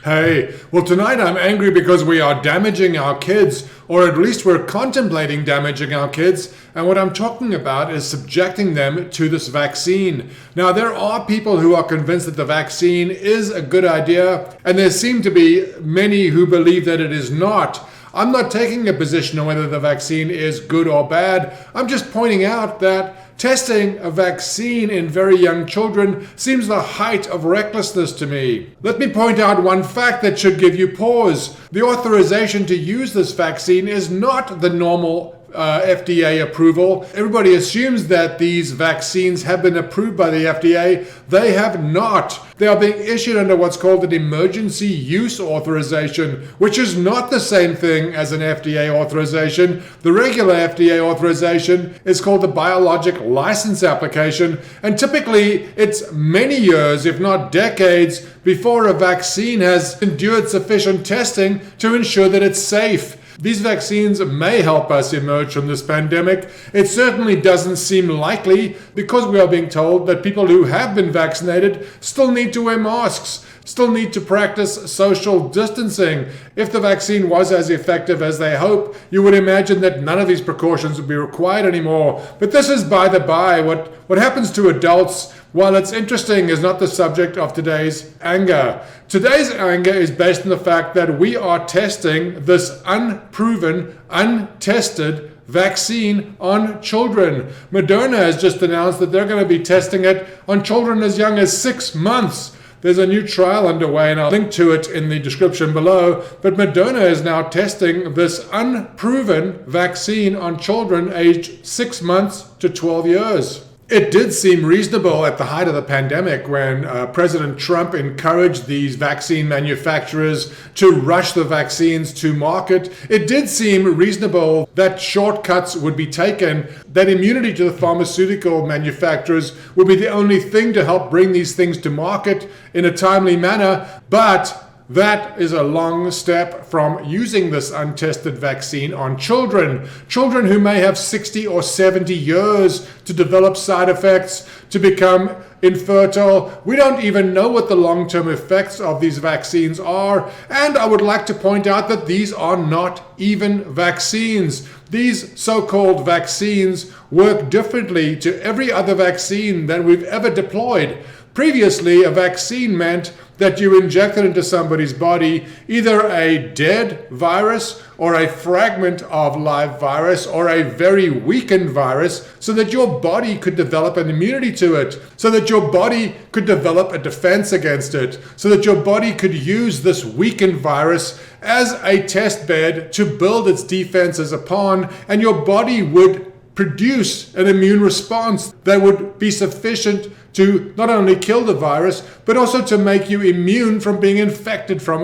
Hey, well, tonight I'm angry because we are damaging our kids, or at least we're contemplating damaging our kids. And what I'm talking about is subjecting them to this vaccine. Now, there are people who are convinced that the vaccine is a good idea, and there seem to be many who believe that it is not. I'm not taking a position on whether the vaccine is good or bad. I'm just pointing out that testing a vaccine in very young children seems the height of recklessness to me. Let me point out one fact that should give you pause. The authorization to use this vaccine is not the normal FDA approval. Everybody assumes that these vaccines have been approved by the FDA. They have not. They are being issued under what's called an emergency use authorization, which is not the same thing as an FDA authorization. The regular FDA authorization is called the biologic license application, and typically it's many years, if not decades, before a vaccine has endured sufficient testing to ensure that it's safe. These vaccines may help us emerge from this pandemic. It certainly doesn't seem likely because we are being told that people who have been vaccinated still need to wear masks, still need to practice social distancing. If the vaccine was as effective as they hope, you would imagine that none of these precautions would be required anymore. But this is by the by. What happens to adults, while it's interesting, is not the subject of today's anger. Today's anger is based on the fact that we are testing this unproven, untested vaccine on children. Moderna has just announced that they're going to be testing it on children as young as 6 months. There's a new trial underway, and I'll link to it in the description below. But Moderna is now testing this unproven vaccine on children aged 6 months to 12 years. It did seem reasonable at the height of the pandemic when President Trump encouraged these vaccine manufacturers to rush the vaccines to market. It did seem reasonable that shortcuts would be taken, that immunity to the pharmaceutical manufacturers would be the only thing to help bring these things to market in a timely manner. But that is a long step from using this untested vaccine on children. Children who may have 60 or 70 years to develop side effects, to become infertile. We don't even know what the long-term effects of these vaccines are. And I would like to point out that these are not even vaccines. These so-called vaccines work differently to every other vaccine that we've ever deployed. Previously, a vaccine meant that you injected into somebody's body either a dead virus or a fragment of live virus or a very weakened virus so that your body could develop an immunity to it, so that your body could develop a defense against it, so that your body could use this weakened virus as a test bed to build its defenses upon, and your body would produce an immune response that would be sufficient to not only kill the virus, but also to make you immune from being infected from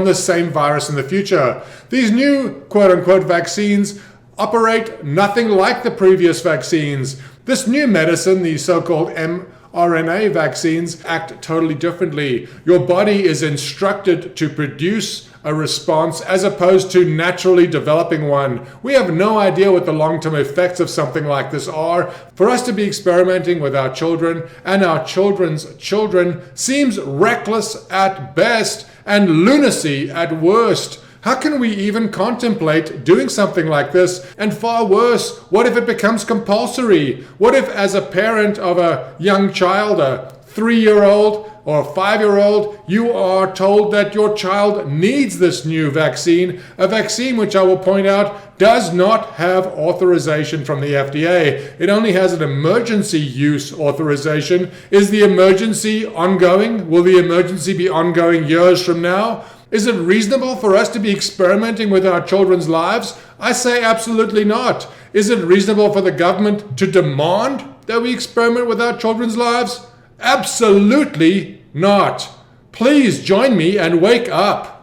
the same virus in the future. These new quote-unquote vaccines operate nothing like the previous vaccines. This new medicine, the so-called mRNA vaccines, act totally differently. Your body is instructed to produce a response as opposed to naturally developing one. We have no idea what the long-term effects of something like this are. For us to be experimenting with our children and our children's children seems reckless at best and lunacy at worst. How can we even contemplate doing something like this? And far worse, what if it becomes compulsory? What if, as a parent of a young child, a 3-year-old or a 5-year-old, you are told that your child needs this new vaccine, a vaccine which I will point out does not have authorization from the FDA. It only has an emergency use authorization. Is the emergency ongoing? Will the emergency be ongoing years from now? Is it reasonable for us to be experimenting with our children's lives? I say absolutely not. Is it reasonable for the government to demand that we experiment with our children's lives? Absolutely not. Please join me and wake up.